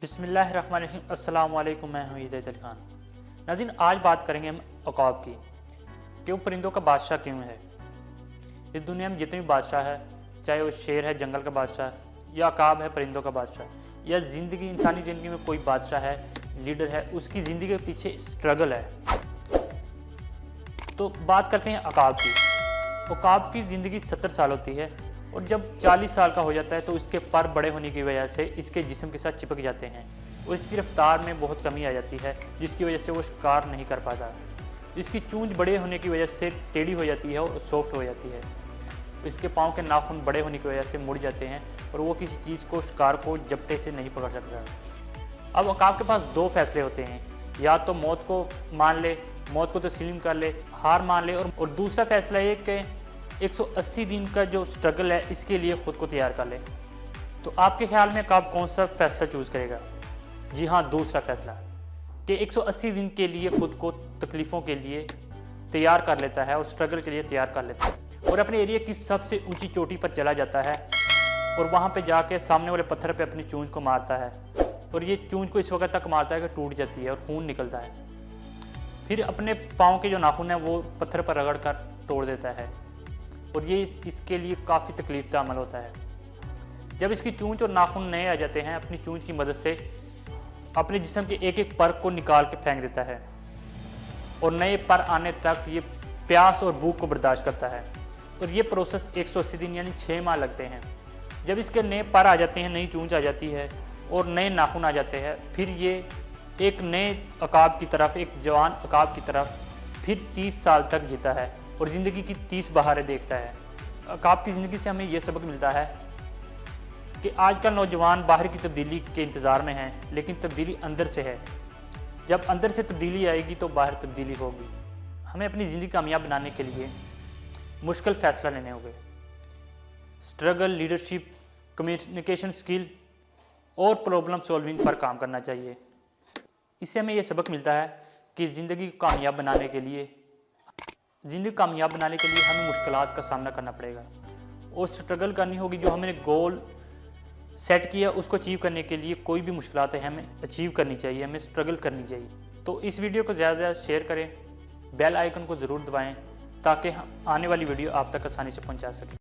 बिस्मिल्लाहिर्रहमानिर्रहीम। अस्सलाम वालेकुम, मैं हूँ हिदायत अली खान। नाज़रीन, आज बात करेंगे हम अकाब की कि वो परिंदों का बादशाह क्यों है। इस दुनिया में जितने भी बादशाह है, चाहे वो शेर है जंगल का बादशाह या अकाब है परिंदों का बादशाह, या ज़िंदगी इंसानी ज़िंदगी में कोई बादशाह है, लीडर है, उसकी ज़िंदगी के पीछे स्ट्रगल है। तो बात करते हैं अकाब की। अकाब की ज़िंदगी 70 साल होती है और जब 40 साल का हो जाता है तो इसके पर बड़े होने की वजह से इसके जिस्म के साथ चिपक जाते हैं और इसकी रफ्तार में बहुत कमी आ जाती है, जिसकी वजह से वो शिकार नहीं कर पाता। इसकी चूंच बड़े होने की वजह से टेढ़ी हो जाती है और सॉफ्ट हो जाती है। इसके पाँव के नाखून बड़े होने की वजह से मुड़ जाते हैं और वो किसी चीज़ को, शिकार को जपटे से नहीं पकड़ सकता। अब अकाब के पास दो फैसले होते हैं, या तो मौत को मान ले, मौत को तस्लीम कर ले, हार मान ले, और दूसरा फैसला ये कि 180 दिन का जो स्ट्रगल है इसके लिए ख़ुद को तैयार कर ले। तो आपके ख्याल में अकाब कौन सा फैसला चूज़ करेगा? जी हाँ, दूसरा फैसला, कि 180 दिन के लिए ख़ुद को तकलीफ़ों के लिए तैयार कर लेता है और स्ट्रगल के लिए तैयार कर लेता है और अपने एरिया की सबसे ऊंची चोटी पर चला जाता है और वहाँ पे जाके सामने वाले पत्थर पे अपनी चूंच को मारता है और ये चूंच को इस वक्त तक मारता है कि टूट जाती है और खून निकलता है। फिर अपने पाँव के जो नाखून हैं वो पत्थर पर रगड़ कर तोड़ देता है और ये इसके लिए काफ़ी तकलीफ का अमल होता है। जब इसकी चूंच और नाखून नए आ जाते हैं, अपनी चूंच की मदद से अपने जिस्म के एक एक पर को निकाल के फेंक देता है और नए पर आने तक ये प्यास और भूख को बर्दाश्त करता है और ये प्रोसेस 180 दिन यानी 6 माह लगते हैं। जब इसके नए पर आ जाते हैं, नई चूंच आ जाती है और नए नाखून आ जाते हैं, फिर ये एक नए अकाब की तरफ, एक जवान अकाब की तरफ फिर 30 साल तक जीता है और ज़िंदगी की 30 बहारें देखता है। अकाब की ज़िंदगी से हमें यह सबक मिलता है कि आजकल नौजवान बाहर की तब्दीली के इंतज़ार में हैं, लेकिन तब्दीली अंदर से है। जब अंदर से तब्दीली आएगी तो बाहर तब्दीली होगी। हमें अपनी ज़िंदगी कामयाब बनाने के लिए मुश्किल फ़ैसला लेने होंगे। स्ट्रगल, लीडरशिप, कम्युनिकेशन स्किल और प्रॉब्लम सॉल्विंग पर काम करना चाहिए। इससे हमें यह सबक मिलता है कि ज़िंदगी को कामयाब बनाने के लिए हमें मुश्किलात का सामना करना पड़ेगा और स्ट्रगल करनी होगी। जो हमने गोल सेट किया उसको अचीव करने के लिए कोई भी मुश्किलात है हमें अचीव करनी चाहिए, हमें स्ट्रगल करनी चाहिए। तो इस वीडियो को ज़्यादा से ज़्यादा शेयर करें, बेल आइकन को ज़रूर दबाएं ताकि आने वाली वीडियो आप तक आसानी से पहुंचा सकें।